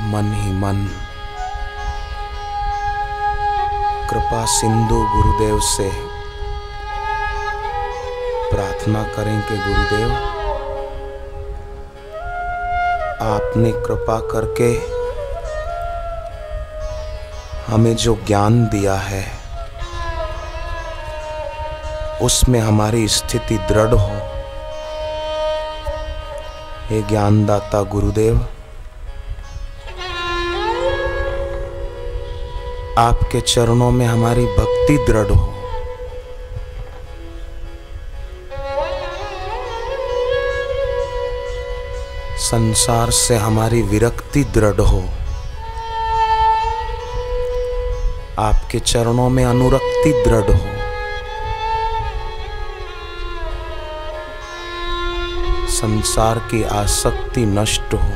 मन ही मन कृपा सिंधु गुरुदेव से प्रार्थना करें कि गुरुदेव आपने कृपा करके हमें जो ज्ञान दिया है उसमें हमारी स्थिति दृढ़ हो। हे ज्ञानदाता गुरुदेव, आपके चरणों में हमारी भक्ति दृढ़ हो। संसार से हमारी विरक्ति दृढ़ हो। आपके चरणों में अनुरक्ति दृढ़ हो। संसार की आसक्ति नष्ट हो।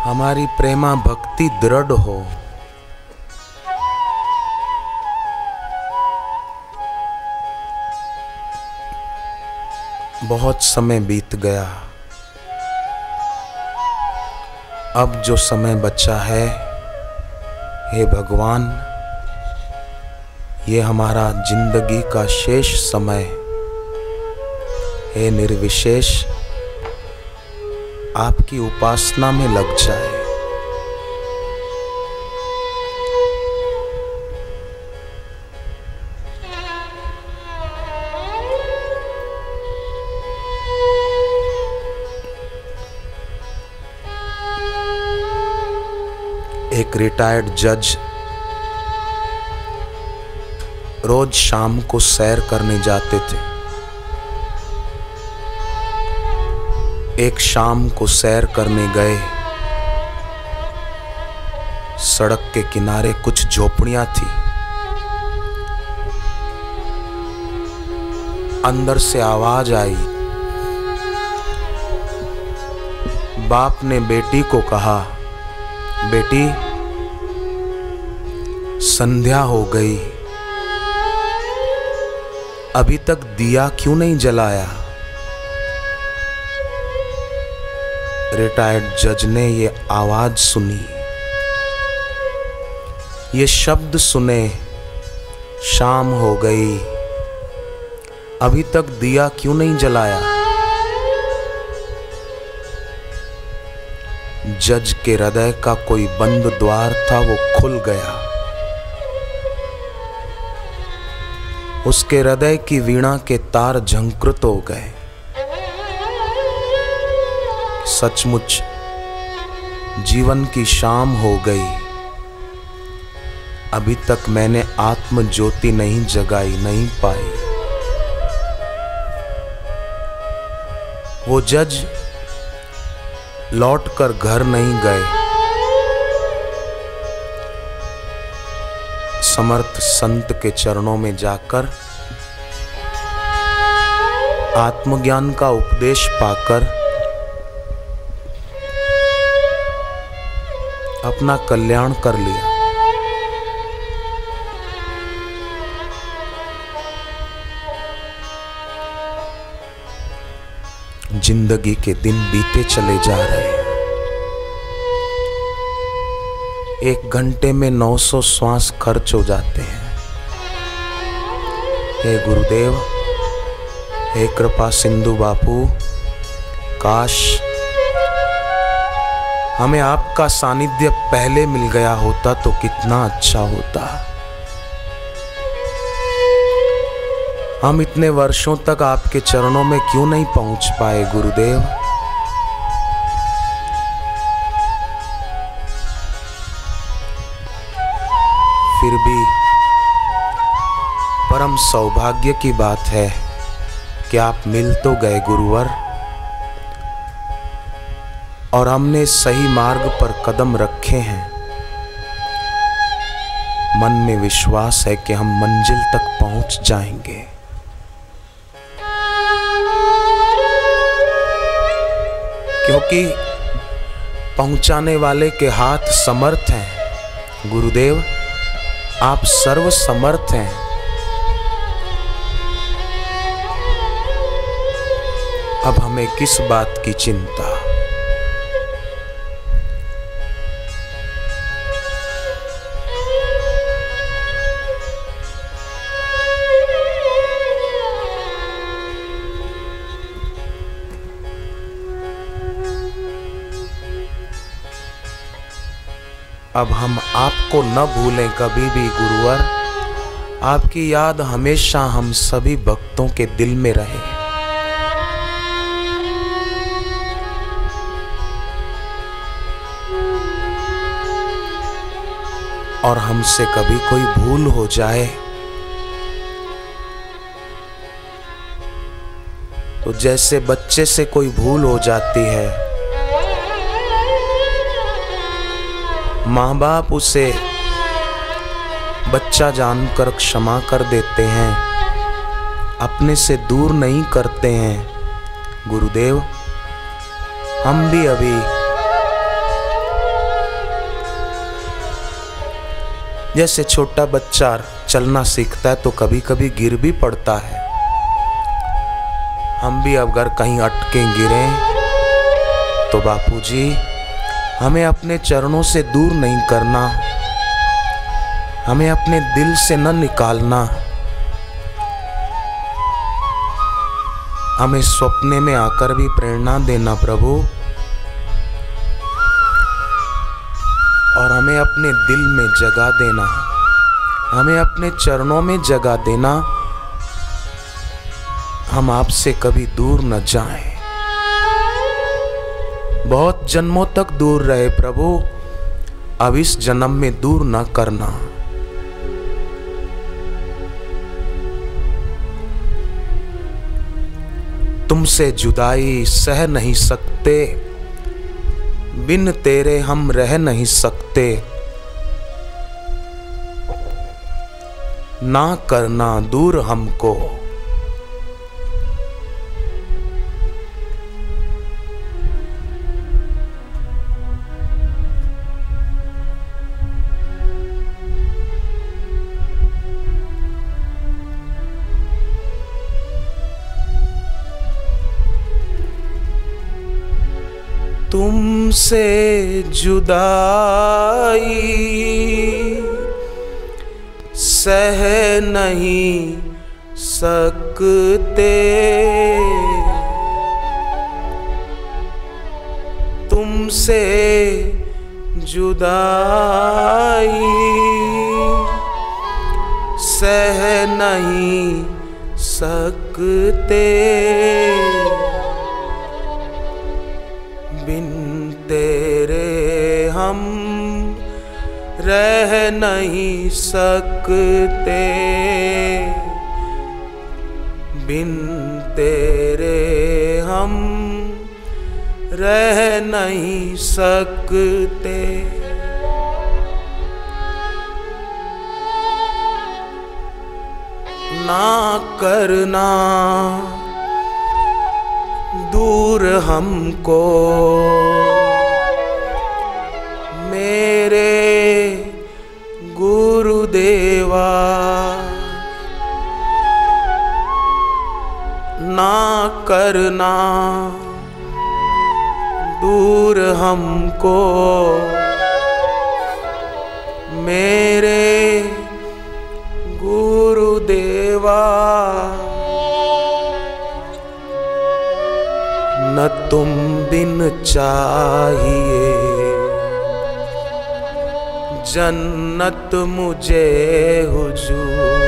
हमारी प्रेमा भक्ति दृढ़ हो। बहुत समय बीत गया, अब जो समय बचा है, हे भगवान, ये हमारा जिंदगी का शेष समय, हे निर्विशेष, आपकी उपासना में लग जाए। एक रिटायर्ड जज रोज शाम को सैर करने जाते थे। एक शाम को सैर करने गए। सड़क के किनारे कुछ झोपड़ियां थी। अंदर से आवाज आई। बाप ने बेटी को कहा, बेटी, संध्या हो गई, अभी तक दिया क्यों नहीं जलाया? रिटायर्ड जज ने ये आवाज सुनी, ये शब्द सुने, शाम हो गई, अभी तक दिया क्यों नहीं जलाया? जज के हृदय का कोई बंद द्वार था, वो खुल गया। उसके हृदय की वीणा के तार झंकृत हो गए। सचमुच जीवन की शाम हो गई, अभी तक मैंने आत्म ज्योति नहीं जगाई, नहीं पाई। वो जज लौटकर घर नहीं गए। समर्थ संत के चरणों में जाकर आत्मज्ञान का उपदेश पाकर अपना कल्याण कर लिया। जिंदगी के दिन बीते चले जा रहे हैं। 1 घंटे में 900 श्वास खर्च हो जाते हैं। हे गुरुदेव, हे कृपा सिंधु बापू, काश हमें आपका सानिध्य पहले मिल गया होता तो कितना अच्छा होता। हम इतने वर्षों तक आपके चरणों में क्यों नहीं पहुंच पाए गुरुदेव? फिर भी परम सौभाग्य की बात है कि आप मिल तो गए गुरुवर, और हमने सही मार्ग पर कदम रखे हैं। मन में विश्वास है कि हम मंजिल तक पहुंच जाएंगे। क्योंकि पहुंचाने वाले के हाथ समर्थ हैं गुरुदेव, आप सर्व समर्थ हैं। अब हमें किस बात की चिंता? अब हम आपको न भूलें कभी भी गुरुवर। आपकी याद हमेशा हम सभी भक्तों के दिल में रहे। और हमसे कभी कोई भूल हो जाए तो जैसे बच्चे से कोई भूल हो जाती है, माँ बाप उसे बच्चा जानकर क्षमा कर देते हैं, अपने से दूर नहीं करते हैं। गुरुदेव, हम भी अभी जैसे छोटा बच्चा चलना सीखता है तो कभी कभी गिर भी पड़ता है। हम भी अगर कहीं अटके गिरें तो बापूजी हमें अपने चरणों से दूर नहीं करना, हमें अपने दिल से न निकालना। हमें सपने में आकर भी प्रेरणा देना प्रभु, और हमें अपने दिल में जगह देना, हमें अपने चरणों में जगह देना। हम आपसे कभी दूर न जाएं, बहुत जन्मों तक दूर रहे प्रभु, अब इस जन्म में दूर न करना। तुमसे जुदाई सह नहीं सकते, बिन तेरे हम रह नहीं सकते। ना करना दूर हमको, तुमसे जुदाई सह नहीं सकते, तुमसे जुदाई सह नहीं सकते। बिन तेरे हम रह नहीं सकते, बिन तेरे हम रह नहीं सकते। ना करना दूर हमको मेरे गुरुदेवा, ना करना दूर हमको मेरे गुरुदेवा। तुम बिन चाहिए, जन्नत मुझे हुजूर।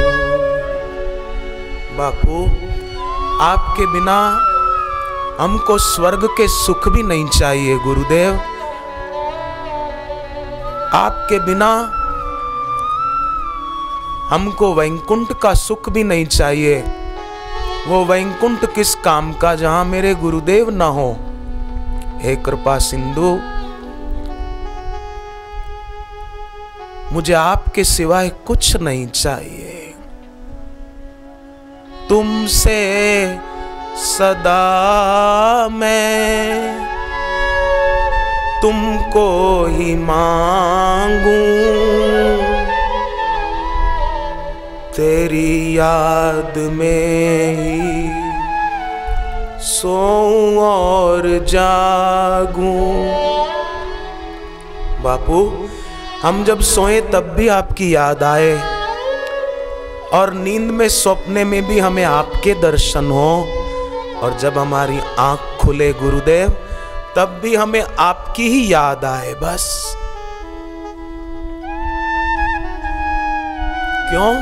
बापू, आपके बिना हमको स्वर्ग के सुख भी नहीं चाहिए गुरुदेव। आपके बिना हमको वैकुंठ का सुख भी नहीं चाहिए। वो वैकुंठ किस काम का जहां मेरे गुरुदेव ना हो। हे कृपा सिंधु, मुझे आपके सिवाय कुछ नहीं चाहिए। तुमसे सदा मैं तुमको ही मांगू, तेरी याद में ही सोऊं और जागूं। बापू, हम जब सोए तब भी आपकी याद आए, और नींद में सपने में भी हमें आपके दर्शन हो, और जब हमारी आंख खुले गुरुदेव तब भी हमें आपकी ही याद आए बस। क्यों?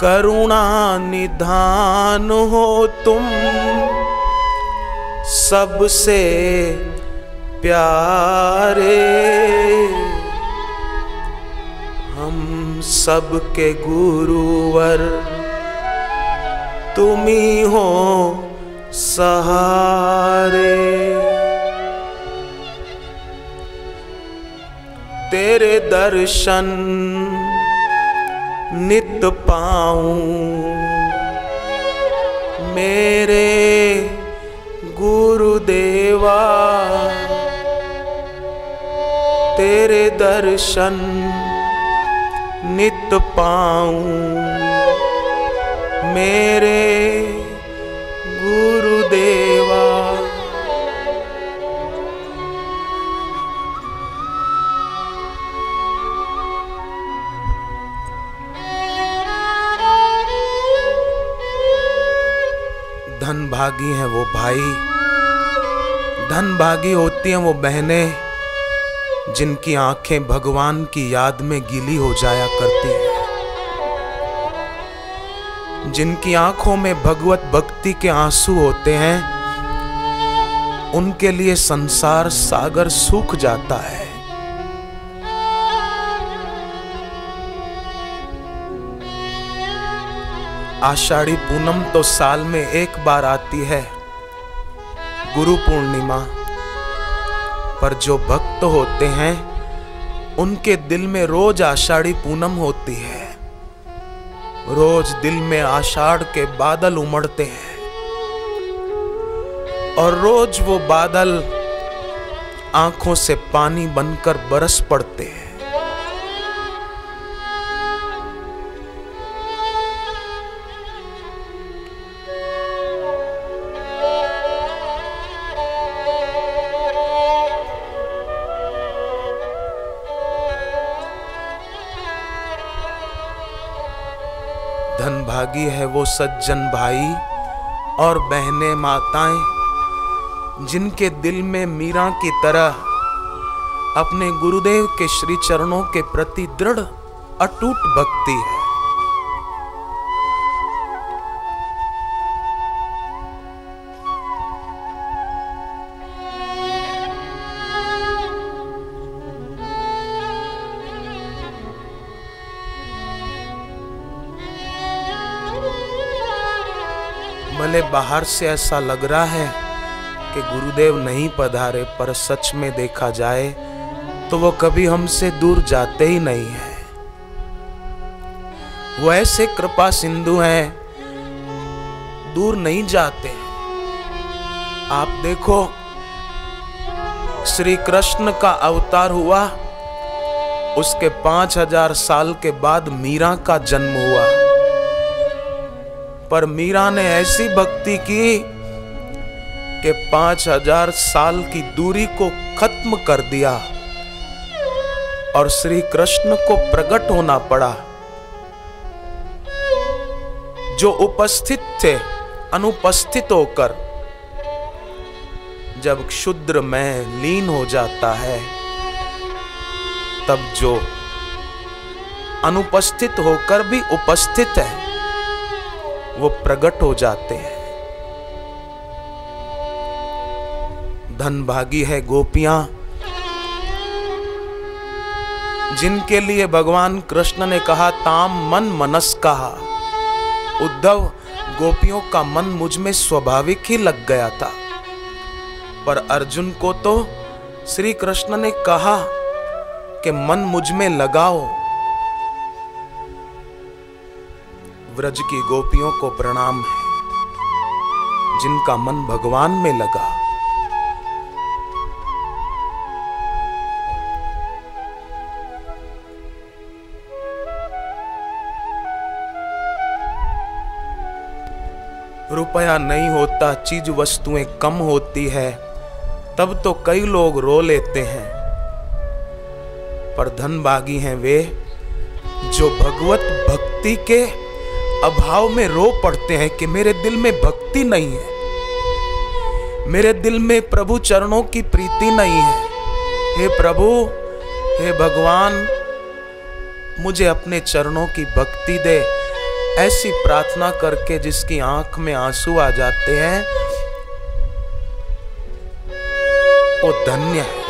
करुणा निधान हो तुम, सबसे प्यारे, हम सबके गुरुवर तुम ही हो सहारे। तेरे दर्शन नित पाऊं, मेरे गुरुदेवा, तेरे दर्शन नित पाऊं, मेरे गुरुदेवा। धन भागी हैं वो भाई, धन भागी होती हैं वो बहनें, जिनकी आंखें भगवान की याद में गीली हो जाया करती हैं, जिनकी आंखों में भगवत भक्ति के आंसू होते हैं, उनके लिए संसार सागर सूख जाता है। आषाढ़ी पूनम तो साल में एक बार आती है, गुरु पूर्णिमा, पर जो भक्त होते हैं उनके दिल में रोज आषाढ़ी पूनम होती है। रोज दिल में आषाढ़ के बादल उमड़ते हैं, और रोज वो बादल आंखों से पानी बनकर बरस पड़ते हैं। धनभागी है वो सज्जन भाई और बहनें माताएं, जिनके दिल में मीरा की तरह अपने गुरुदेव के श्री चरणों के प्रति दृढ़ अटूट भक्ति है। भले बाहर से ऐसा लग रहा है कि गुरुदेव नहीं पधारे, पर सच में देखा जाए तो वो कभी हमसे दूर जाते ही नहीं हैं। वो ऐसे कृपा सिंधु हैं, दूर नहीं जाते। आप देखो, श्री कृष्ण का अवतार हुआ, उसके 5000 साल के बाद मीरा का जन्म हुआ, पर मीरा ने ऐसी भक्ति की कि 5000 साल की दूरी को खत्म कर दिया और श्री कृष्ण को प्रकट होना पड़ा। जो उपस्थित थे अनुपस्थित होकर जब क्षुद्र में लीन हो जाता है, तब जो अनुपस्थित होकर भी उपस्थित है वो प्रकट हो जाते हैं। धनभागी है गोपियां जिनके लिए भगवान कृष्ण ने कहा ताम मन मनस्कहा। उद्धव, गोपियों का मन मुझ में स्वाभाविक ही लग गया था, पर अर्जुन को तो श्री कृष्ण ने कहा कि मन मुझ में लगाओ। व्रज की गोपियों को प्रणाम है जिनका मन भगवान में लगा। रुपया नहीं होता, चीज वस्तुएं कम होती है, तब तो कई लोग रो लेते हैं। पर धनभागी हैं वे जो भगवत भक्ति के अभाव में रो पड़ते हैं कि मेरे दिल में भक्ति नहीं है, मेरे दिल में प्रभु चरणों की प्रीति नहीं है। हे प्रभु, हे भगवान, मुझे अपने चरणों की भक्ति दे। ऐसी प्रार्थना करके जिसकी आंख में आंसू आ जाते हैं वो धन्य है।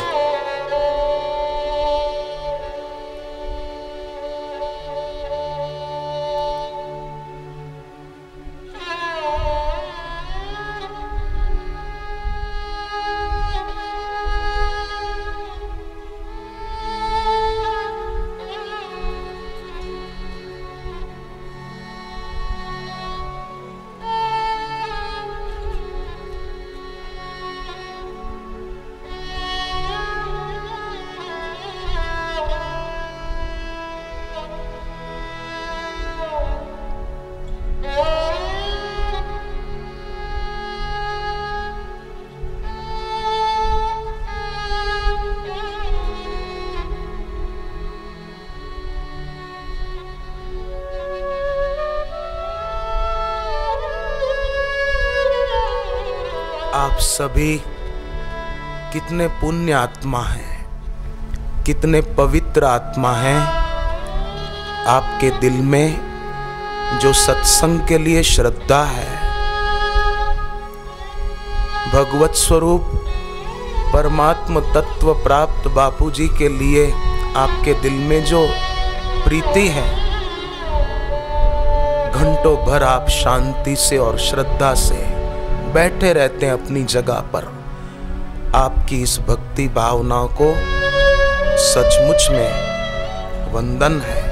आप सभी कितने पुण्य आत्मा हैं, कितने पवित्र आत्मा हैं। आपके दिल में जो सत्संग के लिए श्रद्धा है, भगवत स्वरूप परमात्म तत्व प्राप्त बापूजी के लिए आपके दिल में जो प्रीति है, घंटों भर आप शांति से और श्रद्धा से बैठे रहते हैं अपनी जगह पर। आपकी इस भक्ति भावना को सचमुच में वंदन है,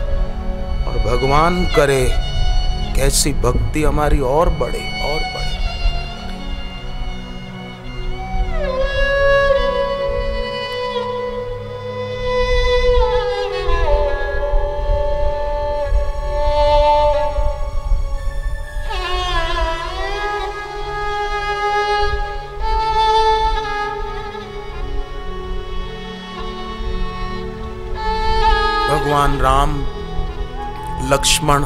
और भगवान करे कैसी भक्ति हमारी और बढ़े और बढ़े। भगवान राम लक्ष्मण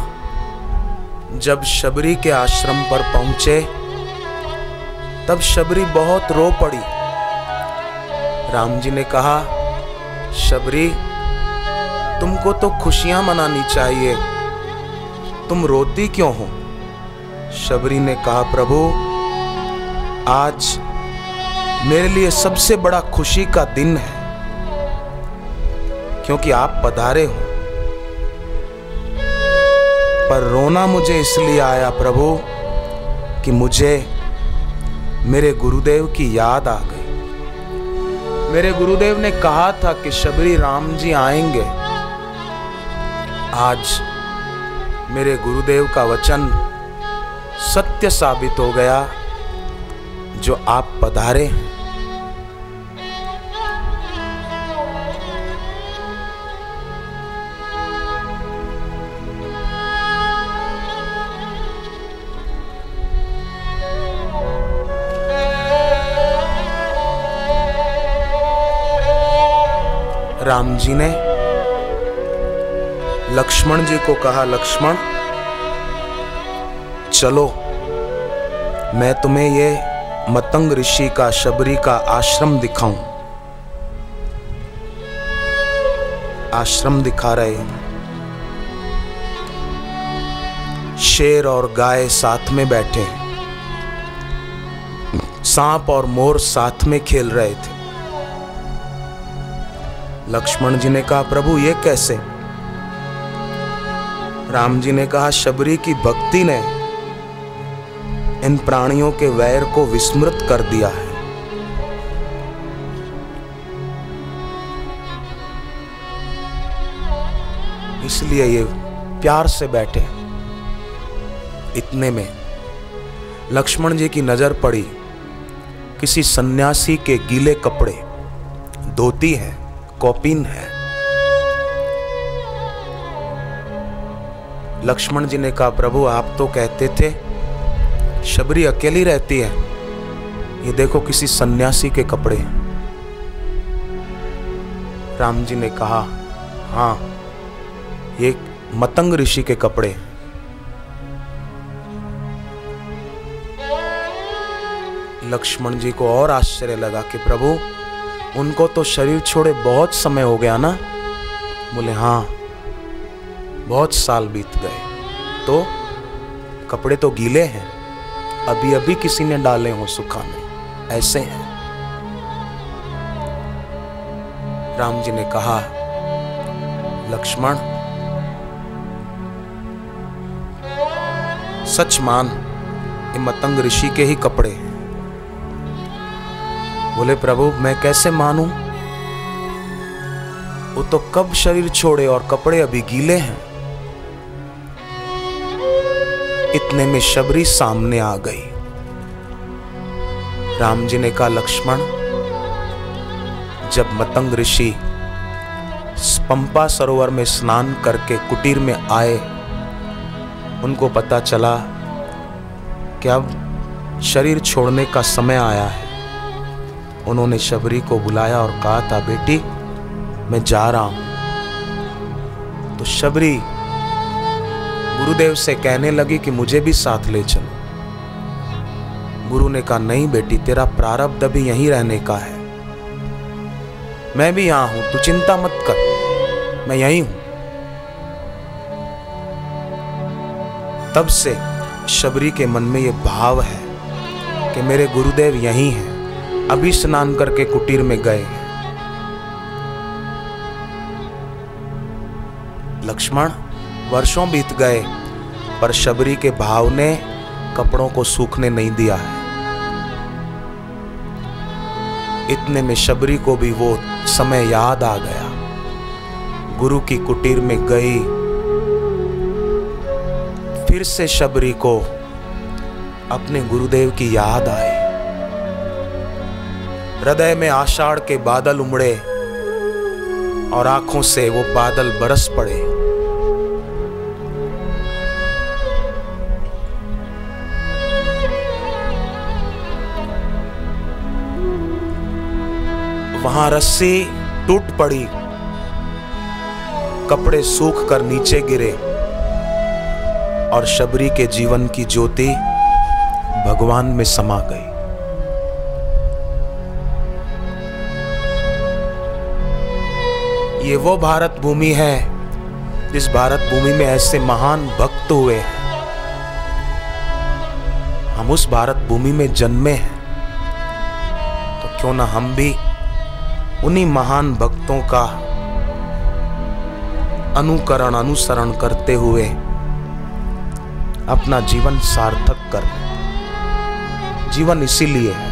जब शबरी के आश्रम पर पहुंचे तब शबरी बहुत रो पड़ी। राम जी ने कहा, शबरी, तुमको तो खुशियां मनानी चाहिए, तुम रोती क्यों हो? शबरी ने कहा, प्रभु, आज मेरे लिए सबसे बड़ा खुशी का दिन है क्योंकि आप पधारे हो। पर रोना मुझे इसलिए आया प्रभु कि मुझे मेरे गुरुदेव की याद आ गई। मेरे गुरुदेव ने कहा था कि शबरी राम जी आएंगे। आज मेरे गुरुदेव का वचन सत्य साबित हो गया, जो आप पधारे हैं। राम जी ने लक्ष्मण जी को कहा, लक्ष्मण चलो, मैं तुम्हें ये मतंग ऋषि का, शबरी का आश्रम दिखाऊं। आश्रम दिखा रहे हैं। शेर और गाय साथ में बैठे, सांप और मोर साथ में खेल रहे थे। लक्ष्मण जी ने कहा, प्रभु ये कैसे? राम जी ने कहा, शबरी की भक्ति ने इन प्राणियों के वैर को विस्मृत कर दिया है। इसलिए ये प्यार से बैठे। इतने में लक्ष्मण जी की नजर पड़ी किसी सन्यासी के गीले कपड़े, धोती है, कौपीन है। लक्ष्मण जी ने कहा, प्रभु आप तो कहते थे शबरी अकेली रहती है, ये देखो किसी सन्यासी के कपड़े। राम जी ने कहा, हाँ ये मतंग ऋषि के कपड़े। लक्ष्मण जी को और आश्चर्य लगा कि प्रभु उनको तो शरीर छोड़े बहुत समय हो गया ना? बोले हाँ, बहुत साल बीत गए। तो कपड़े तो गीले हैं, अभी अभी किसी ने डाले हो सुखाने, ऐसे हैं। राम जी ने कहा, लक्ष्मण सच मान, ये मतंग ऋषि के ही कपड़े हैं। बोले प्रभु मैं कैसे मानूं? वो तो कब शरीर छोड़े और कपड़े अभी गीले हैं। इतने में शबरी सामने आ गई। राम जी ने कहा, लक्ष्मण जब मतंग ऋषि पंपा सरोवर में स्नान करके कुटीर में आए, उनको पता चला कि अब शरीर छोड़ने का समय आया है। उन्होंने शबरी को बुलाया और कहा था, बेटी मैं जा रहा हूं। तो शबरी गुरुदेव से कहने लगी कि मुझे भी साथ ले चलो। गुरु ने कहा, नहीं बेटी, तेरा प्रारब्ध अभी यहीं रहने का है, मैं भी यहां हूं, तू चिंता मत कर, मैं यहीं हूं। तब से शबरी के मन में यह भाव है कि मेरे गुरुदेव यहीं हैं, अभी स्नान करके कुटीर में गए हैं। लक्ष्मण वर्षों बीत गए, पर शबरी के भाव ने कपड़ों को सूखने नहीं दिया है। इतने में शबरी को भी वो समय याद आ गया। गुरु की कुटीर में गई। फिर से शबरी को अपने गुरुदेव की याद आई। हृदय में आषाढ़ के बादल उमड़े और आंखों से वो बादल बरस पड़े। वहां रस्सी टूट पड़ी, कपड़े सूख कर नीचे गिरे और शबरी के जीवन की ज्योति भगवान में समा गई। ये वो भारत भूमि है जिस भारत भूमि में ऐसे महान भक्त हुए हैं। हम उस भारत भूमि में जन्मे हैं, तो क्यों ना हम भी उन्हीं महान भक्तों का अनुकरण, अनुसरण करते हुए अपना जीवन सार्थक कर लें। जीवन इसीलिए है।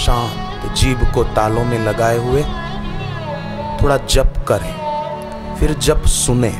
शांत जीभ को तालों में लगाए हुए थोड़ा जप करें, फिर जप सुने।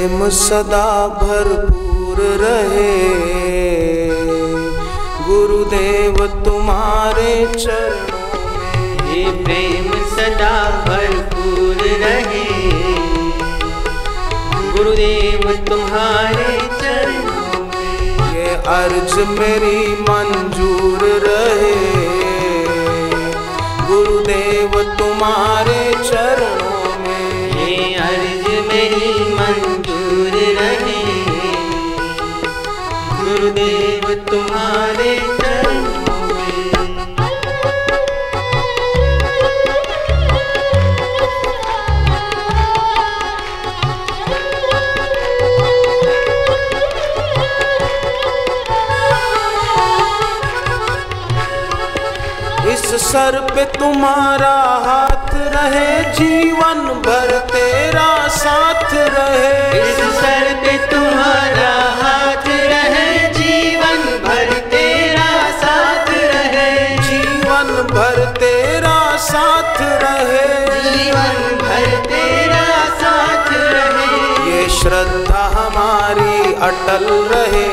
प्रेम सदा भरपूर रहे, गुरुदेव तुम्हारे चरणों में। ये प्रेम सदा भरपूर रहे, गुरुदेव तुम्हारे चरणों में। ये अर्ज मेरी मंजूर रहे, गुरुदेव तुम्हारे चरणों में। ये अर्ज मेरी मंजूर रहे, गुरुदेव तुम्हारे चरणों में। इस सर पे तुम्हारा हाथ रहे, जीवन भर तेरा साथ रहे। इस सर पे तुम्हारा हाथ रहे, जीवन भर तेरा साथ रहे। जीवन भर तेरा साथ रहे, जीवन भर तेरा साथ रहे। ये श्रद्धा हमारी अटल रहे,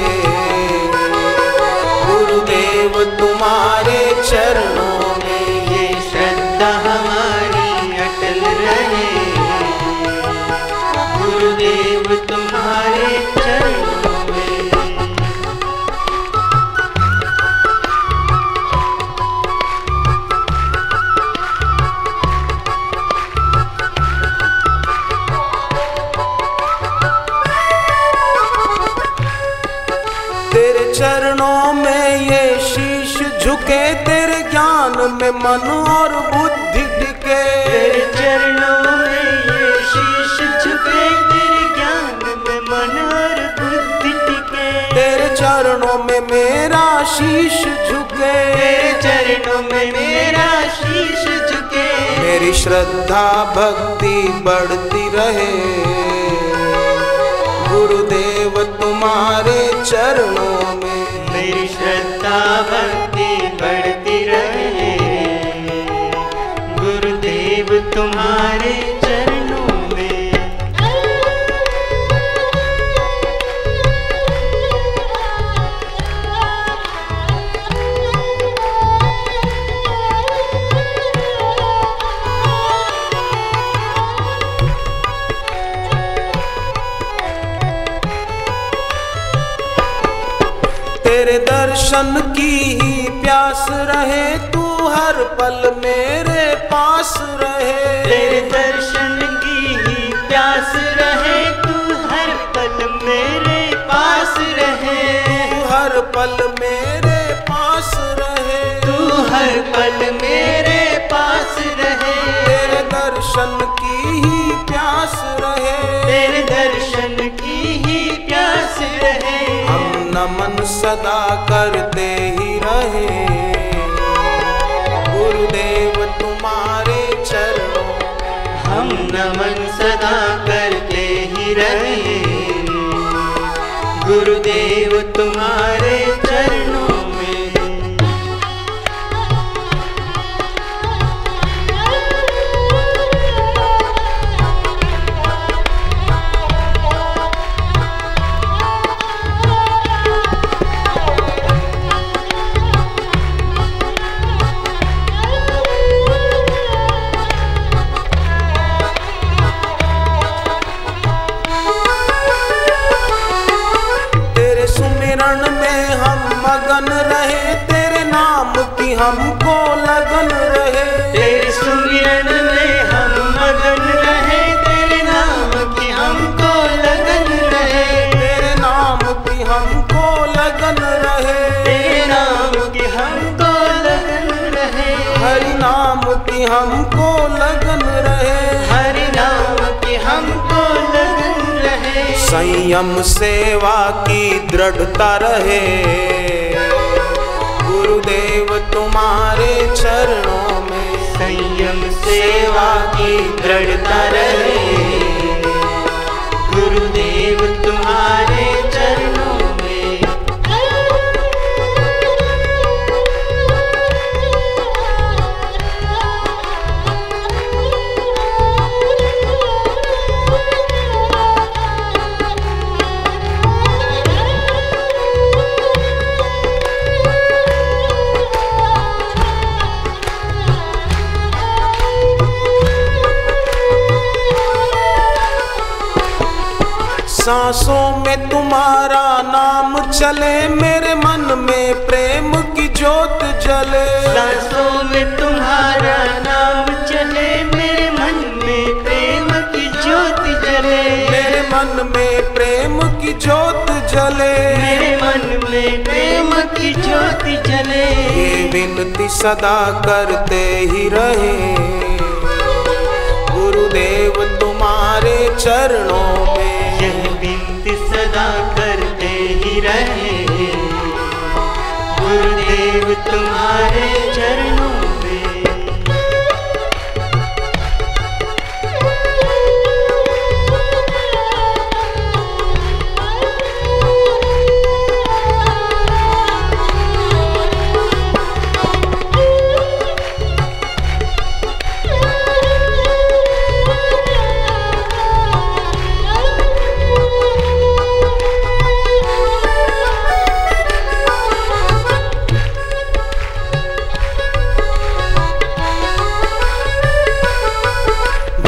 गुरुदेव तुम्हारे चरणों में। ये श्रद्धा हमारी अटल रहे, गुरुदेव तुम्हारे चरणों में। तेरे चरणों में ये शीश झुके, तेरे ज्ञान में मन और बुद्धि टिके। तेरे चरणों में ये शीश झुके, तेरे ज्ञान में मन और बुद्धि टिके। तेरे चरणों में मेरा शीश झुके, तेरे चरणों में मेरा शीश झुके। मेरी श्रद्धा भक्ति बढ़ती रहे, गुरुदेव तुम्हारे चरणों में। मेरी श्रद्धा भक्ति बढ़ती रहे, गुरुदेव तुम्हारे चरणों में। तेरे दर्शन की ही प्यास रहे, तू हर पल मेरे पास रहे। तेरे दर्शन की ही प्यास रहे, तू हर पल मेरे पास रहे। तू हर पल मेरे पास रहे, तू हर पल मेरे पास रहे। तेरे दर्शन की ही प्यास रहे, तेरे दर्शन की ही प्यास रहे। हम नमन सदा करते ही रहे, गुरुदेव तुम्हारे चरणों। हम नमन सदा करते ही रहे, गुरुदेव तुम्हारे चरणों में। मगन रहे, तेरे नाम की हमको लगन रहे। तेरे सुमिरन में हम मगन रहे, तेरे नाम की हमको लगन रहे। तेरे नाम की हमको लगन रहे, तेरे नाम की हमको लगन रहे। हरि नाम की हमको लगन रहे, हरि नाम की हमको लगन रहे। संयम सेवा की दृढ़ता रहे, गुरुदेव तुम्हारे चरणों में। संयम सेवा की दृढ़ता रहे, गुरुदेव तुम्हारे चरणों में। सांसों में तुम्हारा नाम चले, मेरे मन में प्रेम की ज्योत जले। सांसों में तुम्हारा नाम चले, मेरे मन में प्रेम की ज्योत जले। मेरे मन में प्रेम की ज्योत जले। मेरे मन में प्रेम की ज्योत जले। ये विनती सदा करते ही रहे, गुरुदेव तुम्हारे चरणों में। यह विनती सदा करते ही रहे, गुरुदेव तुम्हारे चरणों में।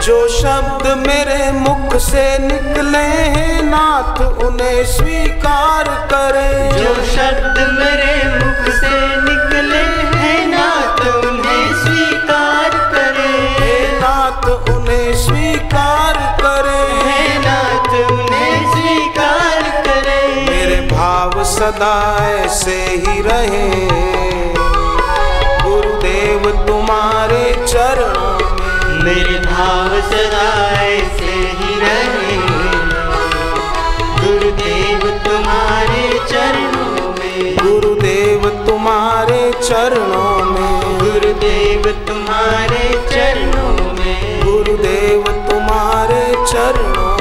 जो शब्द मेरे मुख से निकले हैं नाथ उन्हें स्वीकार करें। जो शब्द मेरे मुख से निकले हैं नाथ उन्हें स्वीकार करें। हे नाथ उन्हें स्वीकार करें। हे नाथ उन्हें स्वीकार करें। मेरे भाव सदा ऐसे ही रहे, गुरुदेव तुम्हारे चरणों में। मेरे भाव सदा ऐसे ही रहे, गुरुदेव तुम्हारे चरणों में। गुरुदेव तुम्हारे चरणों में। गुरुदेव तुम्हारे चरणों में। गुरुदेव तुम्हारे चरणों